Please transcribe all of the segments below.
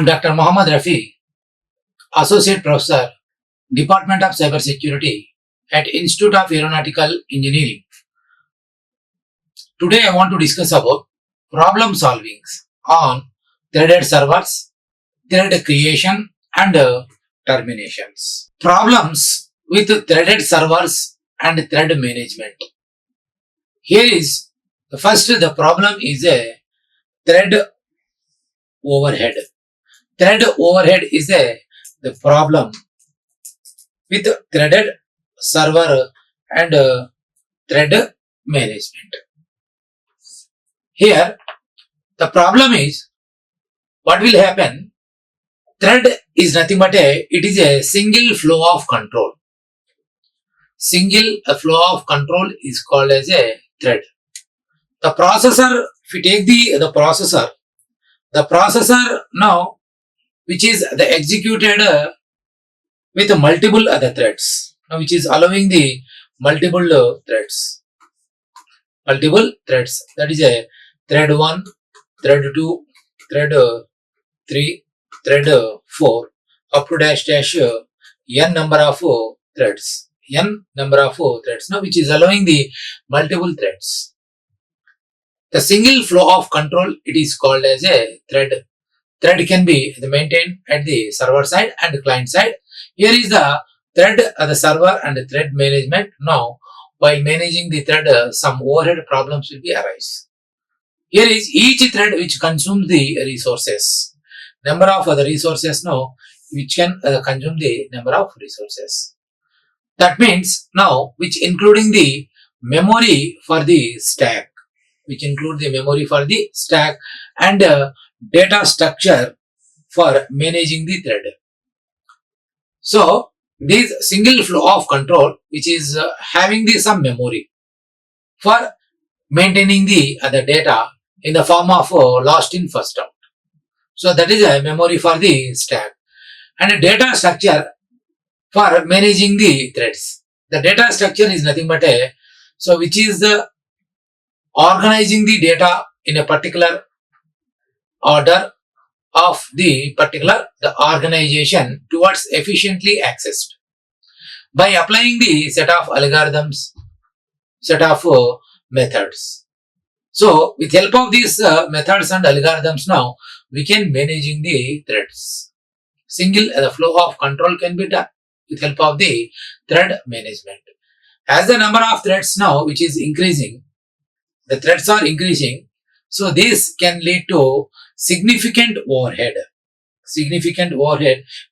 am Dr. Mohammad Rafi, Associate Professor, Department of Cybersecurity at Institute of Aeronautical Engineering. Today I want to discuss about problem solvings on threaded servers, thread creation and terminations. Problems with threaded servers and thread management. Here is the problem is a thread overhead. Thread overhead is the problem with threaded server and thread management. Here the problem is what will happen. Thread is nothing but it is a single flow of control. Single flow of control is called as a thread. The processor, if you take the processor now, which is the executed with multiple other threads, which is allowing the multiple threads. That is a thread 1, thread 2, thread 3, thread 4, up to dash n number of threads. Now which is allowing the multiple threads. The single flow of control, it is called as a thread. Thread can be maintained at the server side and client side. Here is the thread at the server and the thread management. Now, while managing the thread, some overhead problems will be arise. Here is each thread which consumes the resources. Number of other resources now which can consume the number of resources. That means now which including the memory for the stack. And data structure for managing the thread. So this single flow of control which is having the some memory for maintaining the other data in the form of lost in first out. So that is a memory for the stack and a data structure for managing the threads. The data structure is nothing but which is the organizing the data in a particular order of the organization towards efficiently accessed by applying the set of algorithms, set of methods. So with help of these methods and algorithms now we can managing the threads. The flow of control can be done with help of the thread management. As the number of threads now which is increasing, the threads are increasing, so this can lead to significant overhead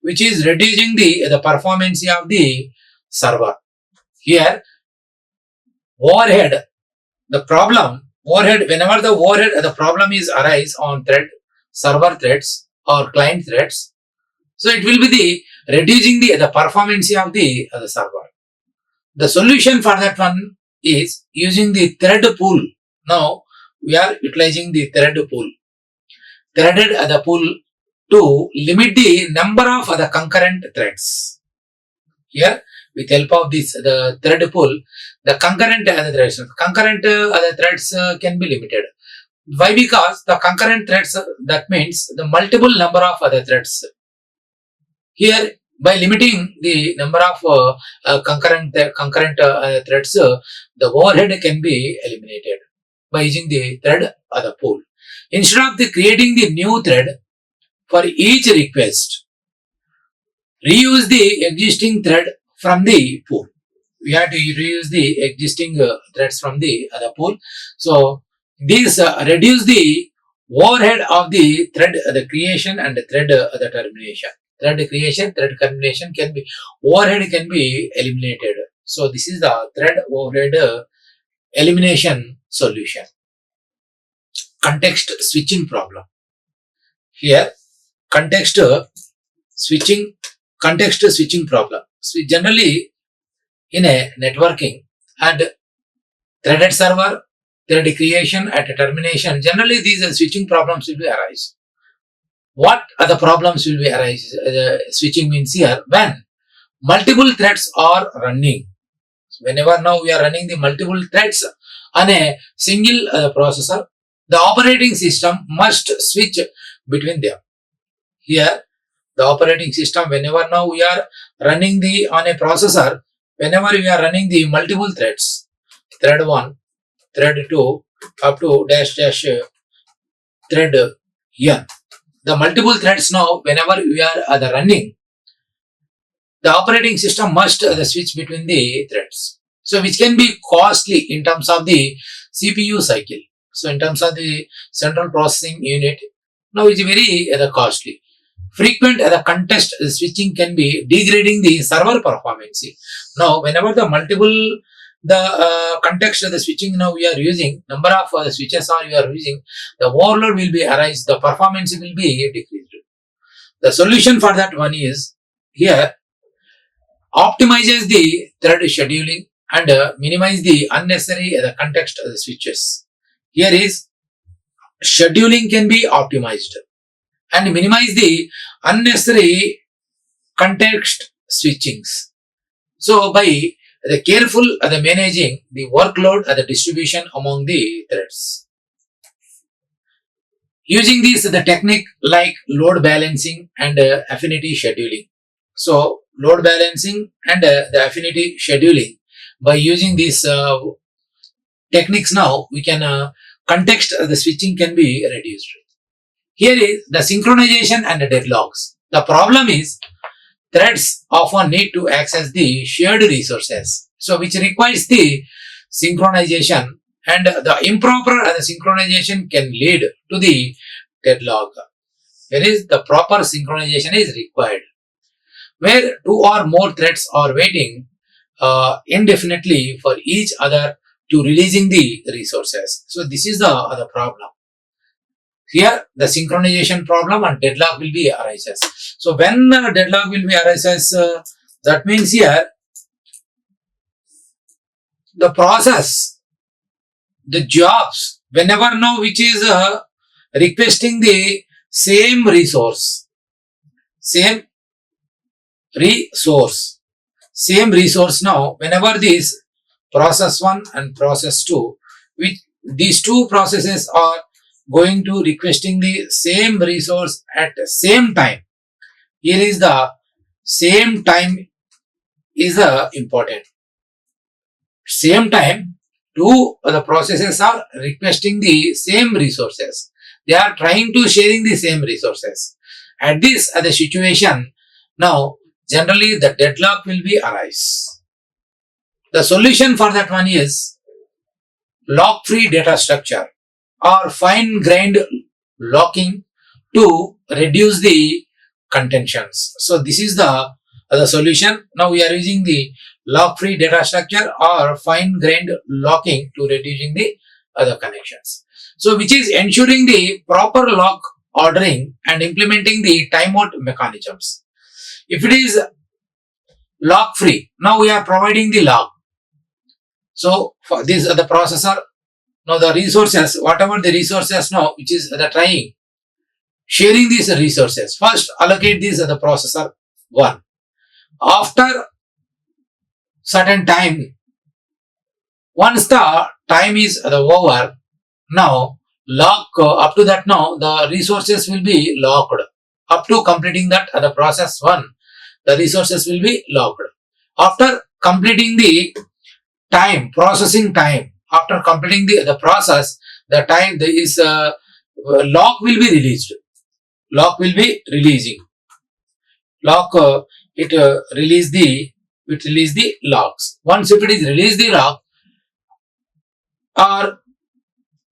which is reducing the performance of the server. Here overhead, whenever the problem is arise on server threads or client threads, so it will be the reducing the performance of the server. The solution for that one is using the thread pool. Now we are utilizing the threaded the pool to limit the number of the concurrent threads. Here with help of this the thread pool, the concurrent threads can be limited. Why? Because the concurrent threads, that means the multiple number of other threads. Here by limiting the number of concurrent threads, the overhead can be eliminated by using the thread pool. Instead of creating the new thread for each request, reuse the existing thread from the pool. We have to reuse the existing threads from the other pool. So this reduce the overhead of the thread the creation and the thread the termination. Thread creation, thread termination overhead can be eliminated. So this is the thread overhead elimination solution. Context switching problem. Here context switching problem. So generally in a networking and threaded server, thread creation at a termination, generally these switching problems will be arise. What are the problems will be arise? Switching means here when multiple threads are running. Whenever now we are running the multiple threads on a single processor, the operating system must switch between them. Here, the operating system, whenever now we are running the on a processor, whenever we are running the multiple threads, thread 1, thread 2, up to dash dash thread n. The multiple threads now, whenever we are running, the operating system must switch between the threads. So which can be costly in terms of the CPU cycle. So in terms of the central processing unit, now it's very costly. Frequent contest switching can be degrading the server performance. Now whenever the multiple context of the switching now we are using, number of switches are you are using, the overload will be arise, the performance will be decreased. The solution for that one is here optimizes the thread scheduling and minimize the unnecessary context of the switches. Here is scheduling can be optimized and minimize the unnecessary context switchings. So by the careful managing the workload and the distribution among the threads. Using this the technique like load balancing and affinity scheduling. So load balancing and the affinity scheduling, by using these techniques now we can context the switching can be reduced. Here is the synchronization and the deadlocks. The problem is threads often need to access the shared resources, so which requires the synchronization, and the improper synchronization can lead to the deadlock. Here is the proper synchronization is required, where two or more threads are waiting indefinitely for each other to releasing the resources. So this is the other problem. Here the synchronization problem and deadlock will be arises. So when deadlock will be arises, that means here the process, the jobs, whenever now which is requesting the same resource now, whenever this process 1 and process 2, which these two processes are going to requesting the same resource at the same time. Here is the same time is important. Same time, two the processes are requesting the same resources. They are trying to sharing the same resources. At this the situation, now generally the deadlock will be arise. The solution for that one is lock-free data structure or fine-grained locking to reduce the contentions. So this is the solution. Now we are using the lock-free data structure or fine-grained locking to reducing the other connections. So which is ensuring the proper lock ordering and implementing the timeout mechanisms. If it is lock-free, now we are providing the lock. So for this the processor, now the resources, whatever the resources now, which is the trying, sharing these resources, first allocate these the processor 1. After certain time, once the time is over, now lock up to that now the resources will be locked. Up to completing that the process 1, the resources will be locked. After completing the time, processing time, after completing the process, the time there is lock will be released. Lock will be releasing. Lock it release the locks. Once if it is release the lock or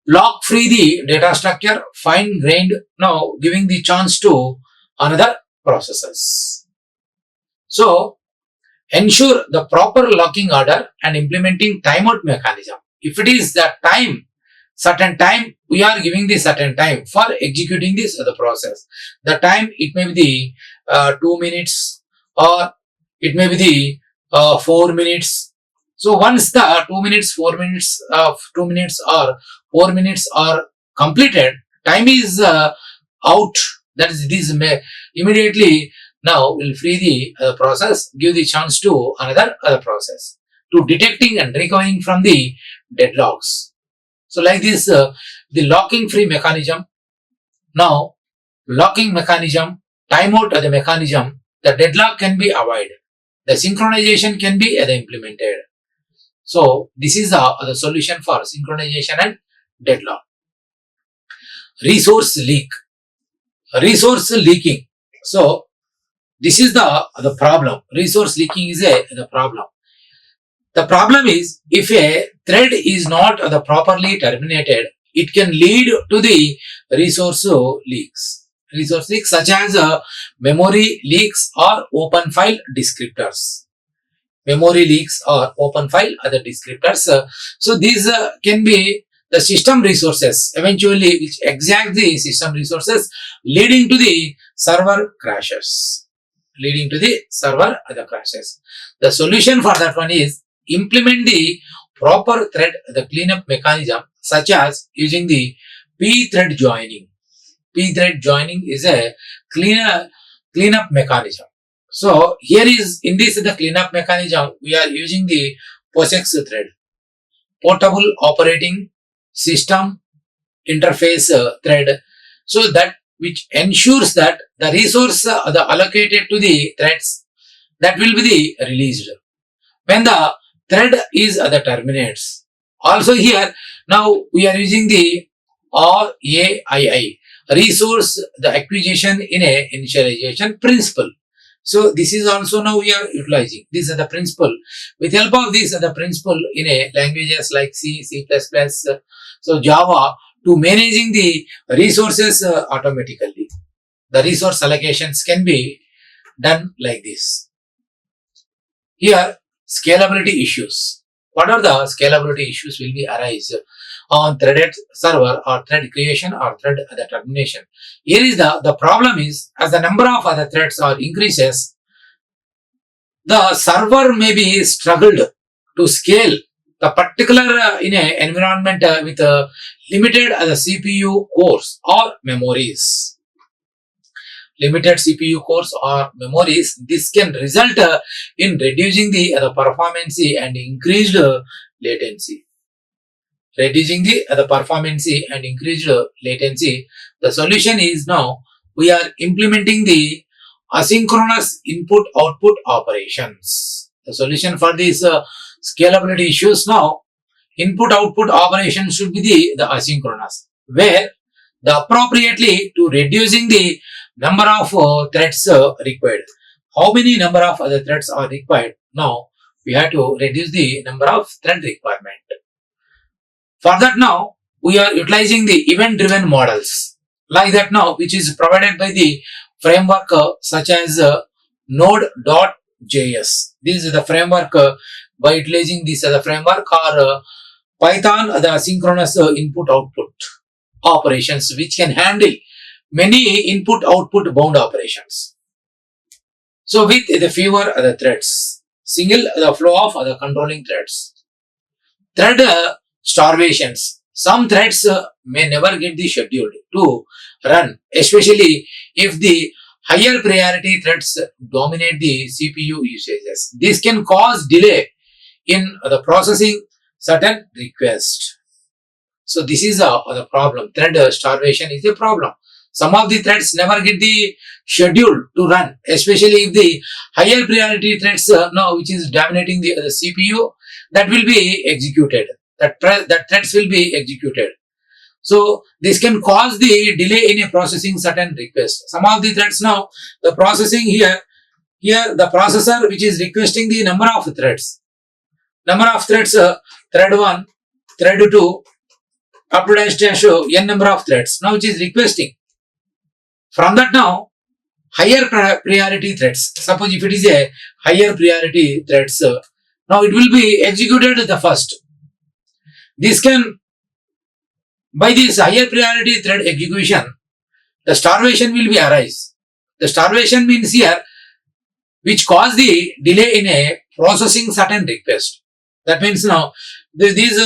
lock free the data structure, fine grained, now giving the chance to another processes. So ensure the proper locking order and implementing timeout mechanism. If it is the time, certain time, we are giving the certain time for executing this other process. The time, it may be the 2 minutes or it may be the 4 minutes. So once the 2 minutes, 4 minutes, 2 minutes or 4 minutes are completed, time is out. That is, this may immediately now will free the process, give the chance to another process to detecting and recovering from the deadlocks. So like this, the locking free mechanism. Now locking mechanism timeout the mechanism, the deadlock can be avoided. The synchronization can be implemented. So this is the solution for synchronization and deadlock. Resource leak. Resource leaking. So this is the problem. Resource leaking is the problem. The problem is, if a thread is not properly terminated, it can lead to the resource leaks. Resource leaks such as memory leaks or open file descriptors. Memory leaks or open file other descriptors. So these can be the system resources eventually which exact the system resources, leading to the server crashes. Leading to the server crashes. The solution for that one is implement the proper thread cleanup mechanism, such as using the p-thread joining. P-thread joining is a cleanup mechanism. So here is in this the cleanup mechanism, we are using the POSIX thread, portable operating system interface thread, so that which ensures that the resource allocated to the threads that will be the released when the thread is terminates. Also here now we are using the RAII, resource the acquisition in a initialization principle. So this is also now we are utilizing. This is the principle. With help of this the principle in a languages like C, C++, so Java, to managing the resources automatically. The resource allocations can be done like this. Here, scalability issues. What are the scalability issues will be arise on threaded server or thread creation or thread termination? Here is the problem is, as the number of other threads are increases, the server may be struggled to scale the particular in a environment with limited CPU cores or memories. Limited CPU cores or memories, this can result in reducing the performance and increased latency. Reducing the performance and increased latency. The solution is now we are implementing the asynchronous input-output operations. The solution for these scalability issues now, input-output operations should be the asynchronous, where the appropriately to reducing the number of threads required. How many number of other threads are required? Now we have to reduce the number of thread requirement. For that now we are utilizing the event-driven models like that now, which is provided by the framework such as Node.js. This is the framework by utilizing this as a framework, or Python, the asynchronous input-output operations, which can handle many input-output bound operations. So with the fewer other threads, single the flow of other controlling threads. Thread starvations. Some threads may never get the schedule to run, especially if the higher priority threads dominate the CPU usages. This can cause delay in the processing certain requests. So this is the problem. Thread starvation is a problem. Some of the threads never get the schedule to run, especially if the higher priority threads now which is dominating the CPU, that will be executed. That threads will be executed. So this can cause the delay in a processing certain requests. Some of the threads now, the processing here the processor which is requesting the number of threads. Number of threads, thread 1, thread 2, up to dash n number of threads now which is requesting. From that now, higher priority threads, suppose if it is a higher priority threads, now it will be executed the first. This can, by this higher priority thread execution, the starvation will be arise. The starvation means here, which cause the delay in a processing certain request. That means now, these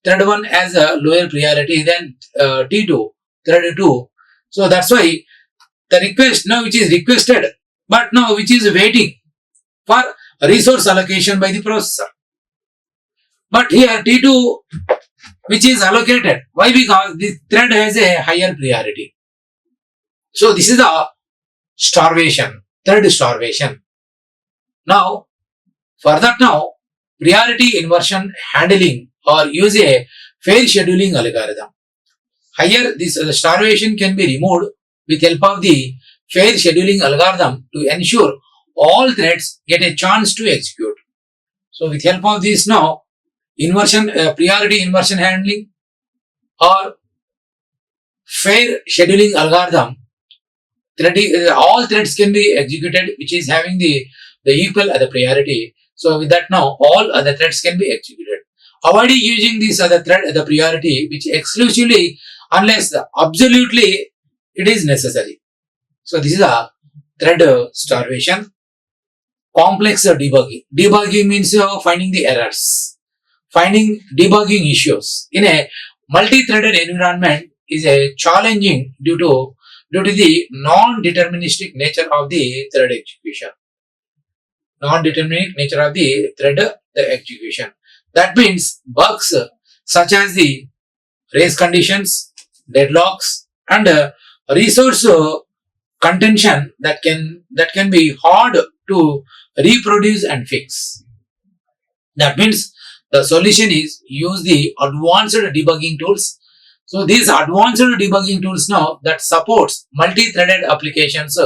thread 1 has a lower priority than T2, thread 2. So that's why the request now which is requested, but now which is waiting for resource allocation by the processor. But here T2 which is allocated. Why? Because this thread has a higher priority. So this is the starvation, thread starvation. Now, for that now, priority inversion handling or use a fair scheduling algorithm. Here, this starvation can be removed with help of the fair scheduling algorithm to ensure all threads get a chance to execute. So, with help of this now, priority inversion handling or fair scheduling algorithm, all threads can be executed which is having the equal the priority. So with that now all other threads can be executed. Avoid using this other thread the priority which exclusively unless absolutely it is necessary. So this is a thread starvation. Complex debugging. Debugging means finding the errors, finding debugging issues in a multi-threaded environment is a challenging due to the non-deterministic nature of the thread execution. Non-deterministic nature of the thread execution. That means bugs such as the race conditions, deadlocks, and resource contention that can be hard to reproduce and fix. That means the solution is use the advanced debugging tools. So these advanced debugging tools now that supports multi-threaded applications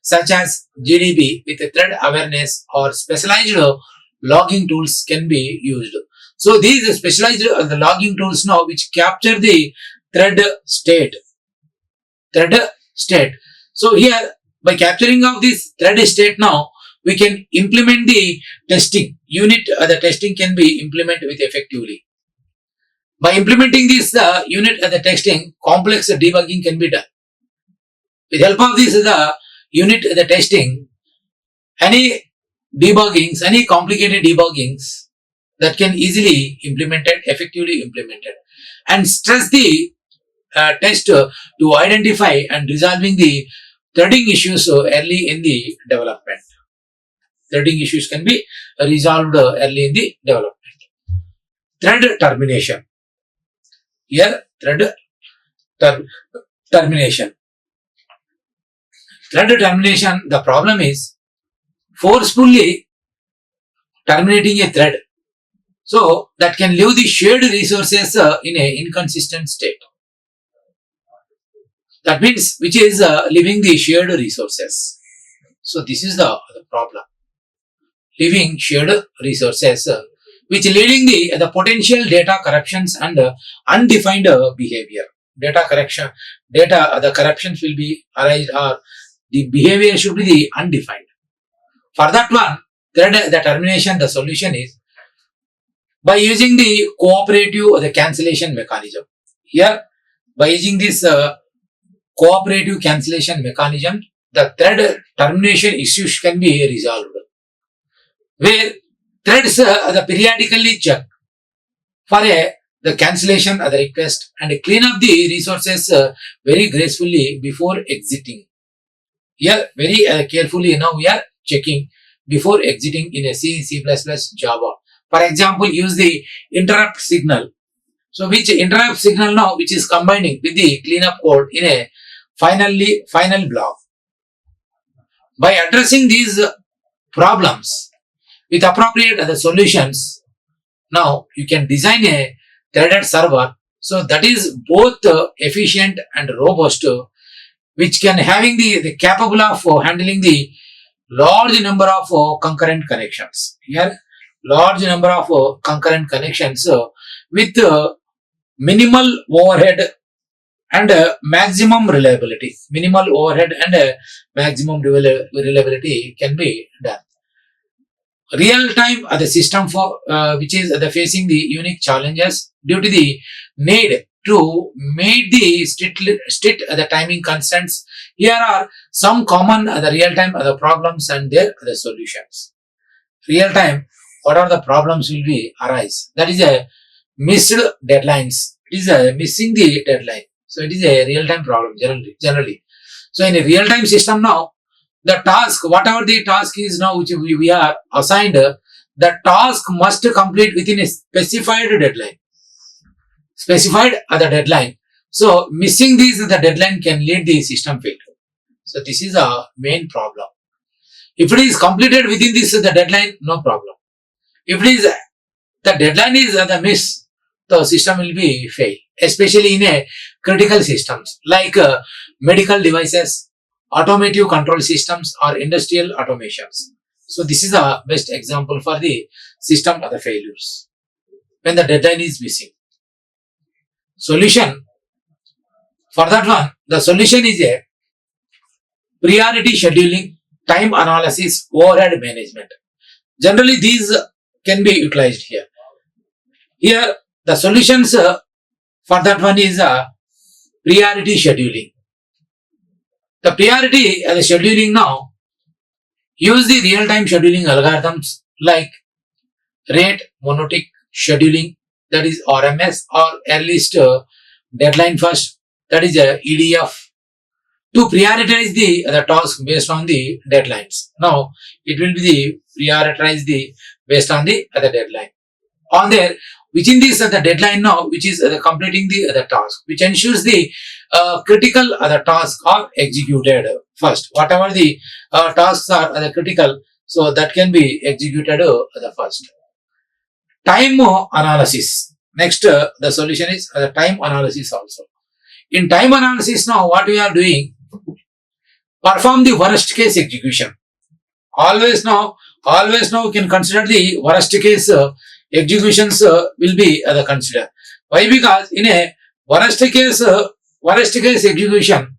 such as GDB with thread awareness or specialized logging tools can be used. So these specialized the logging tools now which capture the thread state. So here by capturing of this thread state now we can implement the testing unit. The testing can be implemented with effectively. By implementing this unit the testing, complex debugging can be done. With help of this the unit the testing, any complicated debuggings that can easily effectively implemented, and stress the test to identify and resolving the threading issues early in the development. Threading issues can be resolved early in the development. Thread termination. Here, termination. Thread termination, the problem is forcefully terminating a thread. So, that can leave the shared resources in an inconsistent state. That means which is leaving the shared resources. So, this is the problem. Leaving shared resources which leading the potential data corruptions and undefined behavior. The corruptions will be arise or the behavior should be the undefined. For that one, the termination, the solution is by using the cooperative the cancellation mechanism. Here, by using this cooperative cancellation mechanism, the thread termination issues can be resolved. Where threads the periodically check for the cancellation of the request and clean up the resources very gracefully before exiting. Here very carefully now we are checking before exiting in a C++ Java. For example, use the interrupt signal. So which interrupt signal now which is combining with the cleanup code in a final block. By addressing these problems with appropriate other solutions, now you can design a threaded server so that is both efficient and robust, which can having the capable of handling the large number of concurrent connections. Here, large number of concurrent connections with minimal overhead and maximum reliability. Minimal overhead and maximum reliability can be done. Real time the system for which is facing the unique challenges due to the need to meet the strict the timing constraints. Here are some common the real time the problems and their the solutions. Real time, what are the problems will be arise? That is a missed deadlines. It is a missing the deadline. So it is a real time problem generally. So in a real time system now, the task, whatever the task is now which we are assigned, the task must complete within a specified deadline. Specified at the deadline. So missing these the deadline can lead the system failure. So this is a main problem. If it is completed within the deadline, no problem. If it is the deadline is the miss, the system will be fail, especially in a critical systems like medical devices, automotive control systems, or industrial automations. So this is a best example for the system of the failures when the deadline is missing. Solution for that one, the solution is a priority scheduling, time analysis, overhead management. Generally, these can be utilized here. Here, the solutions for that one is priority scheduling. The priority and the scheduling now use the real-time scheduling algorithms like rate monotonic scheduling, that is RMS, or earliest deadline first, that is EDF, to prioritize the task based on the deadlines. Now it will be the prioritize the based on the other deadline. On there, within this the deadline now, which is completing the other task, which ensures the critical other tasks are executed first. Whatever the tasks are critical, so that can be executed the first. Time analysis. Next, the solution is the time analysis also. In time analysis now, what we are doing, perform the worst case execution. Always now we can consider the worst case executions will be considered. Why? Because in a worst case execution,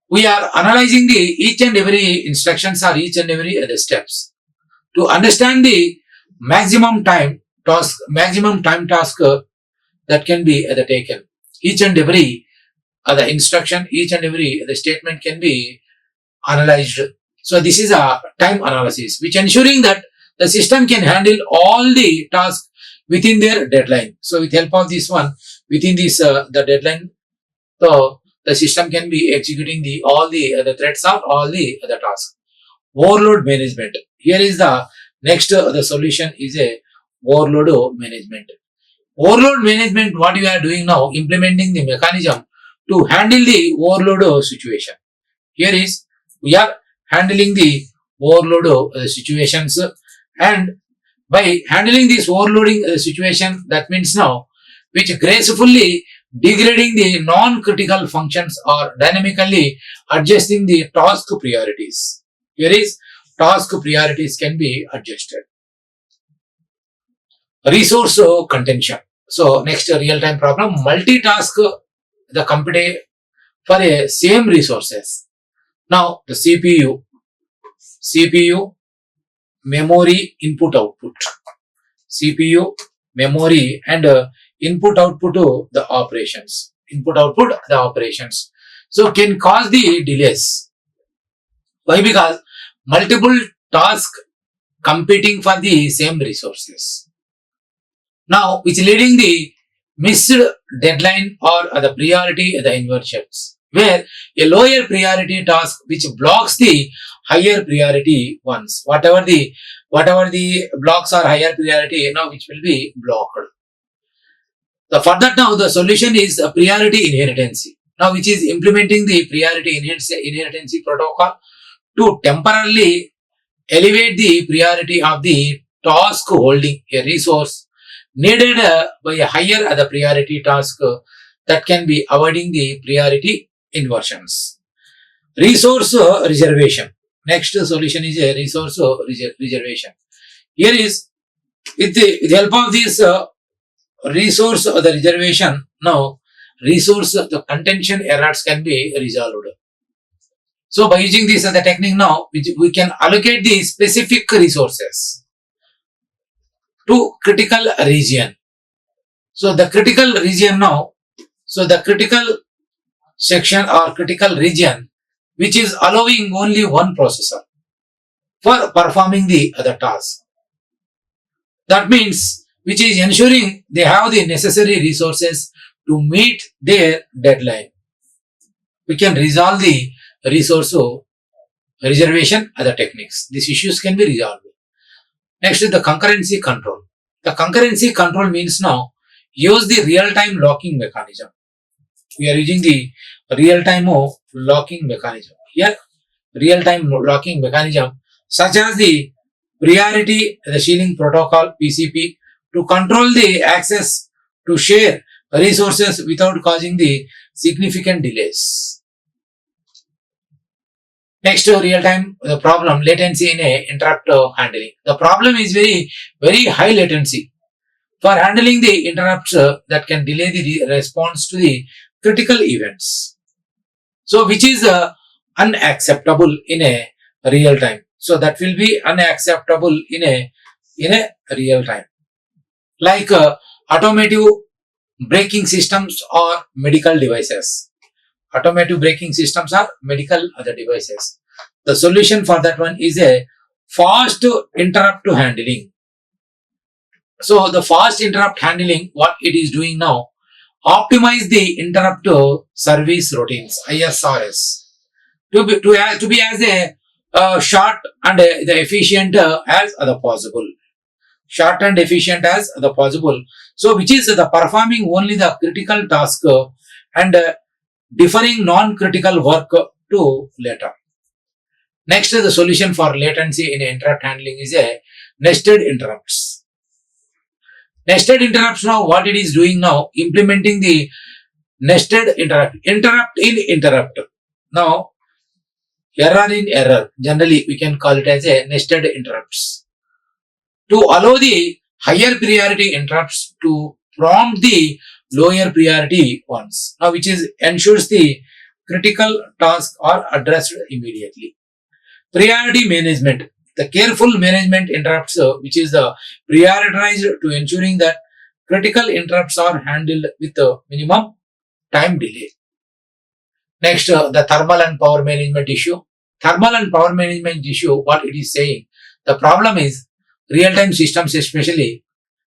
we are analyzing the each and every instructions or each and every other steps to understand the maximum time task that can be taken. Each and every other instruction, each and every other statement can be analyzed. So this is a time analysis, which ensuring that the system can handle all the tasks within their deadline. So with help of this one, within this the deadline, so the system can be executing all the other threads of all the other tasks. Overload management. Here is the next the solution is a overload management. Overload management, what we are doing now, implementing the mechanism to handle the overload situation. Here is we are handling the overload situations, and by handling this overloading situation, that means now which gracefully degrading the non-critical functions or dynamically adjusting the task priorities. Here is task priorities can be adjusted. Resource contention. So next real-time problem, multitask the company for a same resources. Now the CPU, memory, input output, CPU, memory, and input output the operations. So can cause the delays. Why? Because multiple tasks competing for the same resources. Now, which leading the missed deadline or the priority the inversions, where a lower priority task which blocks the higher priority ones. Whatever the blocks are higher priority, now which will be blocked. So for that now the solution is a priority inheritance. Now which is implementing the priority inheritance protocol to temporarily elevate the priority of the task holding a resource needed by a higher other priority task that can be avoiding the priority inversions. Resource reservation. Next solution is a resource reservation. Here is with the help of this resource the reservation, now resource the contention errors can be resolved. So by using this as the technique now, we can allocate the specific resources to critical region. So the critical region now, so the critical section or critical region which is allowing only one processor for performing the other task. That means which is ensuring they have the necessary resources to meet their deadline. We can resolve the resource reservation other techniques. These issues can be resolved. Next is the concurrency control. The concurrency control means now use the real-time locking mechanism. We are using the real-time locking mechanism. Here, real-time locking mechanism such as the priority the shielding protocol (PCP) to control the access to share resources without causing the significant delays. Next, real-time the problem latency in a interrupt handling. The problem is very high latency for handling the interrupts that can delay the response to the critical events. So, which is unacceptable in a real time. So that will be unacceptable in a real time. Like automotive braking systems or medical devices. Automotive braking systems are medical other devices. The solution for that one is a fast interrupt handling. So the fast interrupt handling, what it is doing now, optimize the interrupt service routines (ISRS) to be as a short and the efficient as the possible. Short and efficient as the possible. So which is the performing only the critical task and deferring non-critical work to later. Next, the solution for latency in interrupt handling is a nested interrupts. Nested interrupts now, what it is doing now, implementing the nested interrupt in interrupt. Now, error in error, generally we can call it as a nested interrupts. To allow the higher priority interrupts to prompt the lower priority ones, now which is ensures the critical tasks are addressed immediately. Priority management, the careful management interrupts, which is the prioritized to ensuring that critical interrupts are handled with a minimum time delay. Next, the thermal and power management issue. Thermal and power management issue, what it is saying, the problem is real-time systems, especially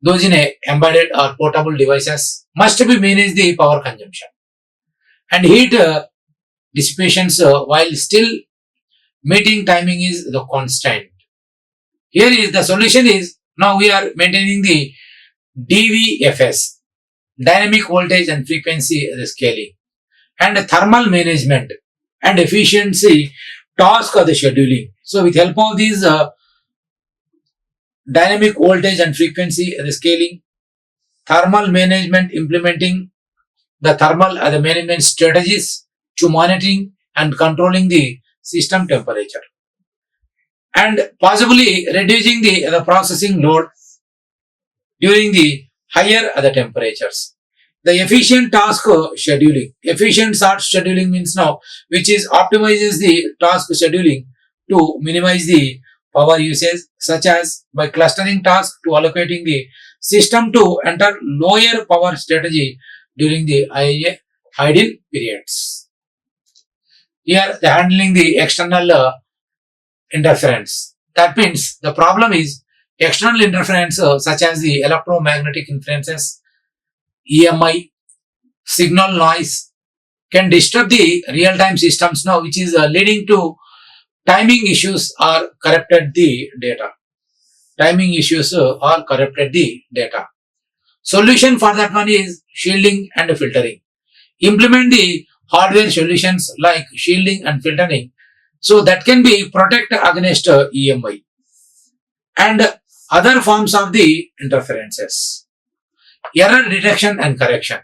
those in a embedded or portable devices, must be managed the power consumption and heat dissipations while still meeting timing is the constant. Here is the solution is, now we are maintaining the DVFS, dynamic voltage and frequency scaling, and thermal management and efficiency task of the scheduling. So with help of these dynamic voltage and frequency scaling, thermal management, implementing the thermal the management strategies to monitoring and controlling the system temperature, and possibly reducing the processing load during the higher other temperatures. The efficient task scheduling. Efficient task scheduling means now which is optimizes the task scheduling to minimize the power usage, such as by clustering tasks to allocating the system to enter lower power strategy during the idle periods. Here, the handling the external interference. That means the problem is external interference such as the electromagnetic influences, EMI, signal noise can disturb the real-time systems now, which is leading to timing issues or corrupted the data. Timing issues or corrupted the data. Solution for that one is shielding and filtering. Implement the hardware solutions like shielding and filtering so that can be protect against EMI and other forms of the interferences. Error detection and correction.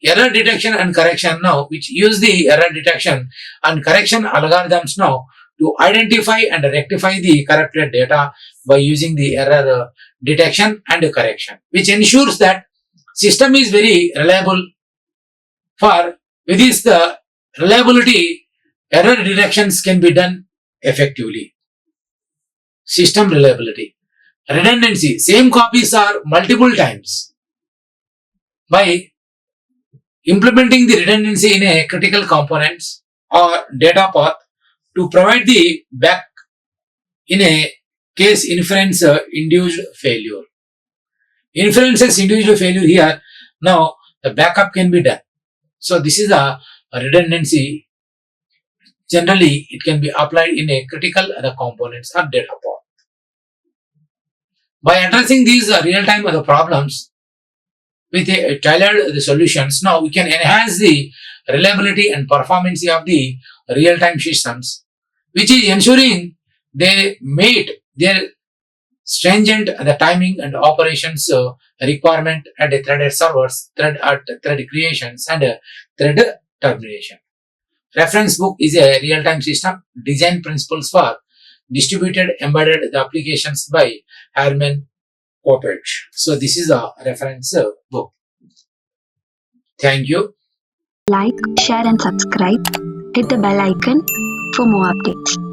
Error detection and correction now, which use the error detection and correction algorithms now to identify and rectify the corrupted data by using the error detection and correction, which ensures that system is very reliable. For with this the reliability, error detections can be done effectively. System reliability. Redundancy. Same copies are multiple times. By implementing the redundancy in a critical components or data path to provide the back in a case inference induced failure. Inferences induced failure here, now the backup can be done. So this is a redundancy. Generally, it can be applied in a critical other components or data path. By addressing these real-time other problems with a tailored solutions, now we can enhance the reliability and performance of the real-time systems, which is ensuring they meet their stringent the timing and operations requirement at a threaded servers, thread creations, and thread termination. Reference book is a real-time system design principles for distributed embedded applications by Herman Coppage. So this is a reference book. Thank you. Like, share and subscribe. Hit the bell icon for more updates.